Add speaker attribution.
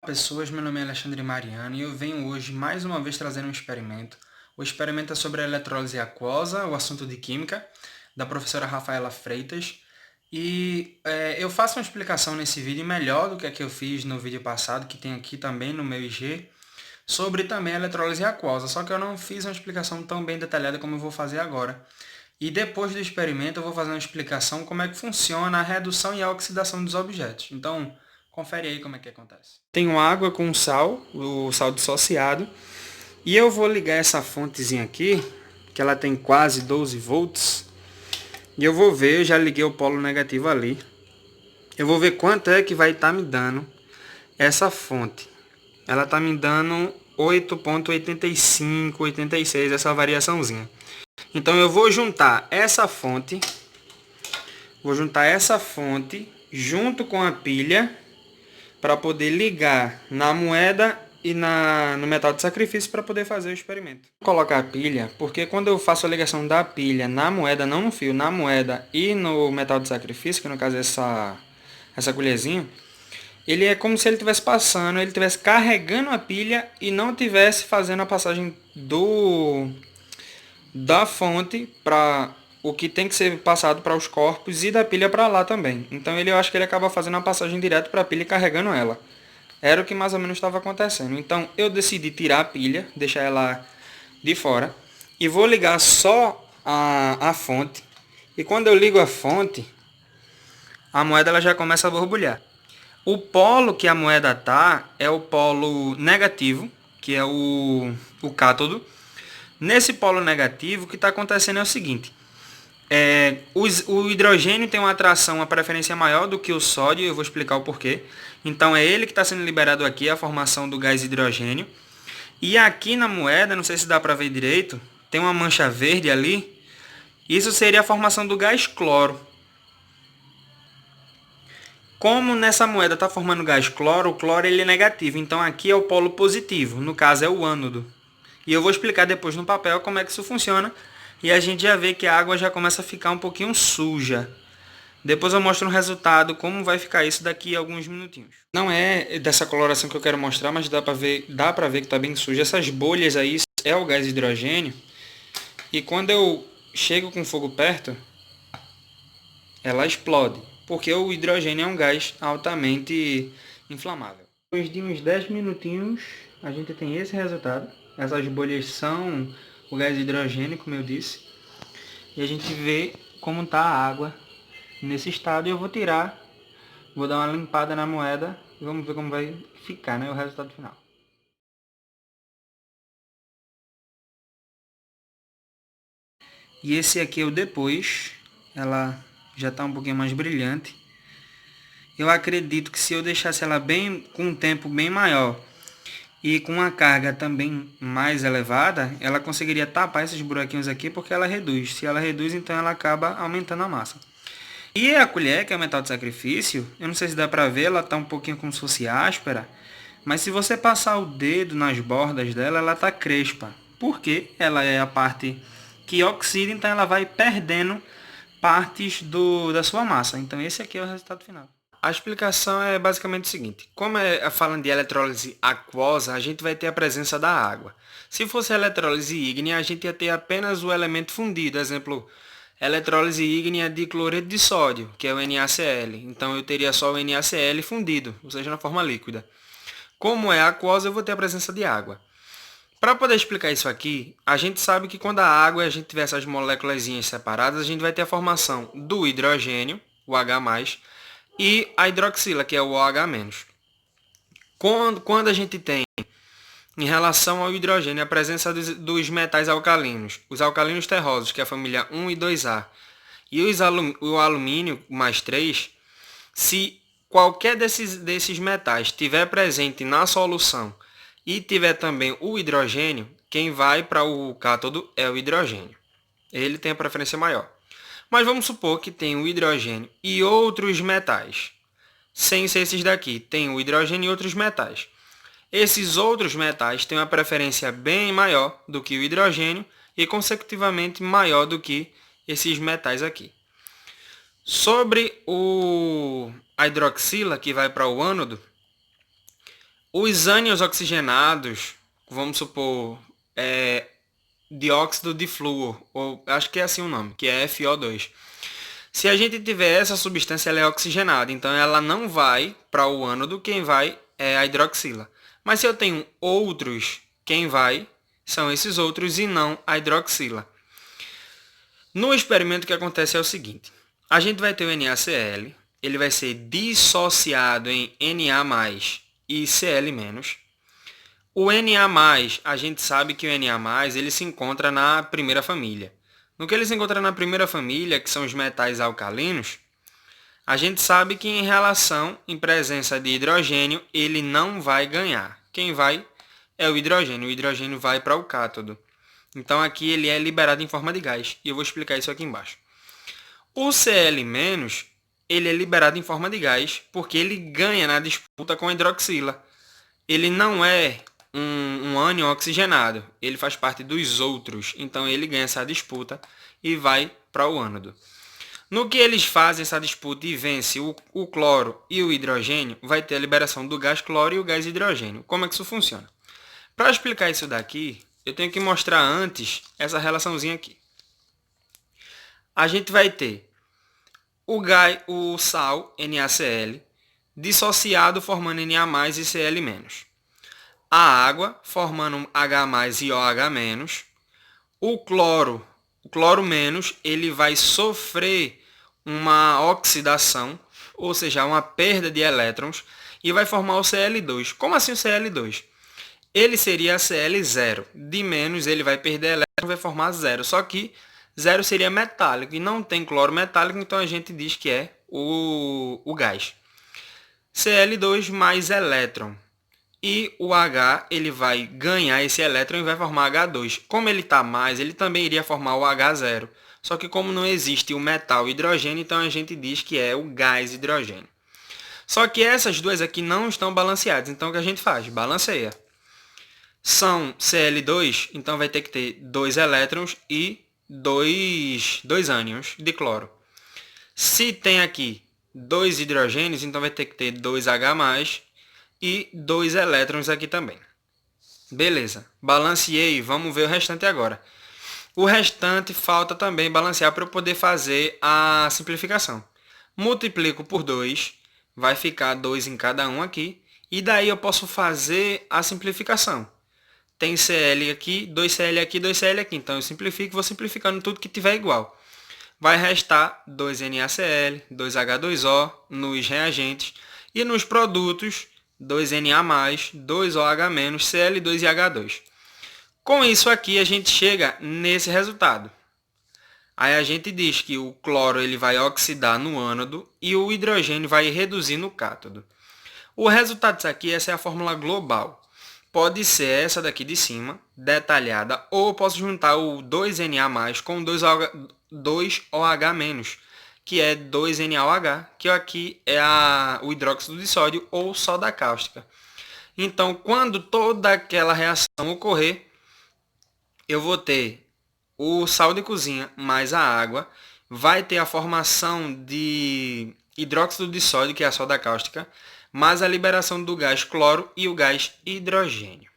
Speaker 1: Pessoas, meu nome é Alexandre Mariano e eu venho hoje mais uma vez trazendo um experimento. O experimento é sobre a eletrólise aquosa, o assunto de química, da professora Rafaela Freitas. Eu faço uma explicação nesse vídeo melhor do que a que eu fiz no vídeo passado, que tem aqui também no meu IG, sobre também a eletrólise aquosa, só que eu não fiz uma explicação tão bem detalhada como eu vou fazer agora. E depois do experimento eu vou fazer uma explicação como é que funciona a redução e a oxidação dos objetos. Então, confere aí como é que acontece. Tenho água com sal, o sal dissociado, e eu vou ligar essa fontezinha aqui, que ela tem quase 12 volts, e eu vou ver, eu já liguei o polo negativo ali. Eu vou ver quanto é que vai estar me dando essa fonte. Ela está me dando 8,85, 86, essa variaçãozinha. Então eu vou juntar essa fonte junto com a pilha para poder ligar na moeda e no metal de sacrifício para poder fazer o experimento. Vou colocar a pilha, porque quando eu faço a ligação da pilha na moeda, não no fio, na moeda e no metal de sacrifício, que no caso é essa colherzinha, ele é como se ele estivesse passando, ele estivesse carregando a pilha e não estivesse fazendo a passagem da fonte para o que tem que ser passado para os corpos e da pilha para lá também. Então eu acho que ele acaba fazendo a passagem direto para a pilha e carregando ela. Era o que mais ou menos estava acontecendo. Então eu decidi tirar a pilha, deixar ela de fora e vou ligar só a fonte. E quando eu ligo a fonte, a moeda ela já começa a borbulhar. O polo que a moeda tá é o polo negativo, que é o cátodo. Nesse polo negativo, o que está acontecendo é o seguinte. O hidrogênio tem uma atração, uma preferência maior do que o sódio, eu vou explicar o porquê. Então é ele que está sendo liberado aqui, a formação do gás hidrogênio. E aqui na moeda, não sei se dá para ver direito, tem uma mancha verde ali. Isso seria a formação do gás cloro. Como nessa moeda está formando gás cloro, o cloro ele é negativo, então aqui é o polo positivo, no caso é o ânodo. E eu vou explicar depois no papel como é que isso funciona. E a gente já vê que a água já começa a ficar um pouquinho suja. Depois eu mostro o resultado, como vai ficar isso daqui a alguns minutinhos. Não é dessa coloração que eu quero mostrar, mas dá para ver que está bem suja. Essas bolhas aí é o gás hidrogênio. E quando eu chego com o fogo perto, ela explode. Porque o hidrogênio é um gás altamente inflamável. Depois de uns 10 minutinhos, a gente tem esse resultado. Essas bolhas são o gás hidrogênio, como eu disse. E a gente vê como está a água nesse estado. E eu vou tirar, vou dar uma limpada na moeda e vamos ver como vai ficar, né, o resultado final. E esse aqui é o depois. Ela já está um pouquinho mais brilhante. Eu acredito que se eu deixasse ela bem com um tempo bem maior e com uma carga também mais elevada, ela conseguiria tapar esses buraquinhos aqui porque ela reduz. Se ela reduz, então ela acaba aumentando a massa. E a colher, que é o metal de sacrifício, eu não sei se dá para ver, ela está um pouquinho como se fosse áspera, mas se você passar o dedo nas bordas dela, ela está crespa. Porque ela é a parte que oxida, então ela vai perdendo partes da sua massa. Então esse aqui é o resultado final. A explicação é basicamente o seguinte. Como falando de eletrólise aquosa, a gente vai ter a presença da água. Se fosse eletrólise ígnea, a gente ia ter apenas o elemento fundido. Exemplo, eletrólise ígnea de cloreto de sódio, que é o NaCl. Então eu teria só o NaCl fundido, ou seja, na forma líquida. Como é aquosa, eu vou ter a presença de água. Para poder explicar isso aqui, a gente sabe que quando a água a gente tiver essas moléculas separadas, a gente vai ter a formação do hidrogênio, o H+, e a hidroxila, que é o OH-. Quando a gente tem, em relação ao hidrogênio, a presença dos metais alcalinos, os alcalinos terrosos, que é a família 1 e 2A, e o alumínio, mais 3, se qualquer desses metais estiver presente na solução e tiver também o hidrogênio, quem vai para o cátodo é o hidrogênio. Ele tem a preferência maior. Mas vamos supor que tem o hidrogênio e outros metais. Sem ser esses daqui, tem o hidrogênio e outros metais. Esses outros metais têm uma preferência bem maior do que o hidrogênio e, consecutivamente, maior do que esses metais aqui. Sobre a hidroxila, que vai para o ânodo, Os ânions oxigenados, vamos supor, dióxido de flúor, ou acho que é assim o nome, que é FO2. Se a gente tiver essa substância, ela é oxigenada, então ela não vai para o ânodo, quem vai é a hidroxila. Mas se eu tenho outros, quem vai são esses outros e não a hidroxila. No experimento o que acontece é o seguinte, a gente vai ter o NaCl, ele vai ser dissociado em Na+, e Cl-. O Na+, a gente sabe que o Na+, ele se encontra na primeira família. No que ele se encontra na primeira família, que são os metais alcalinos, a gente sabe que em relação, em presença de hidrogênio, ele não vai ganhar. Quem vai é o hidrogênio vai para o cátodo. Então aqui ele é liberado em forma de gás, e eu vou explicar isso aqui embaixo. O Cl-, ele é liberado em forma de gás, porque ele ganha na disputa com a hidroxila. Ele não é um ânion oxigenado, ele faz parte dos outros, então ele ganha essa disputa e vai para o ânodo. No que eles fazem essa disputa e vence o cloro e o hidrogênio, vai ter a liberação do gás cloro e o gás hidrogênio. Como é que isso funciona? Para explicar isso daqui, eu tenho que mostrar antes essa relaçãozinha aqui. A gente vai ter o sal, NaCl, dissociado formando Na+, e Cl-. A água, formando H+, e OH-. O cloro menos, ele vai sofrer uma oxidação, ou seja, uma perda de elétrons, e vai formar o Cl2. Como assim o Cl2? Ele seria Cl0. De menos, ele vai perder elétrons, vai formar zero. Só que zero seria metálico, e não tem cloro metálico, então a gente diz que é o gás. Cl2 mais elétron. E o H, ele vai ganhar esse elétron e vai formar H2. Como ele está mais, ele também iria formar o H0. Só que como não existe o metal hidrogênio, então a gente diz que é o gás hidrogênio. Só que essas duas aqui não estão balanceadas. Então o que a gente faz? Balanceia. São Cl2, então vai ter que ter 2 elétrons e 2 ânions de cloro. Se tem aqui 2 hidrogênios, então vai ter que ter 2H+, e 2 elétrons aqui também. Beleza, balanceei, vamos ver o restante agora. O restante falta também balancear para eu poder fazer a simplificação. Multiplico por 2, vai ficar 2 em cada um aqui, e daí eu posso fazer a simplificação. Tem Cl aqui, 2Cl aqui, 2Cl aqui, então eu simplifico, vou simplificando tudo que tiver igual. Vai restar 2NaCl, 2H2O nos reagentes, e nos produtos 2Na+, 2OH-, Cl2 e H2. Com isso aqui a gente chega nesse resultado. Aí a gente diz que o cloro ele vai oxidar no ânodo e o hidrogênio vai reduzir no cátodo. O resultado disso aqui, essa é a fórmula global. Pode ser essa daqui de cima, detalhada, ou eu posso juntar o 2Na+, com 2OH-, que é 2NaOH, que aqui é o hidróxido de sódio ou soda cáustica. Então, quando toda aquela reação ocorrer, eu vou ter o sal de cozinha mais a água, vai ter a formação de hidróxido de sódio, que é a soda cáustica, mais a liberação do gás cloro e o gás hidrogênio.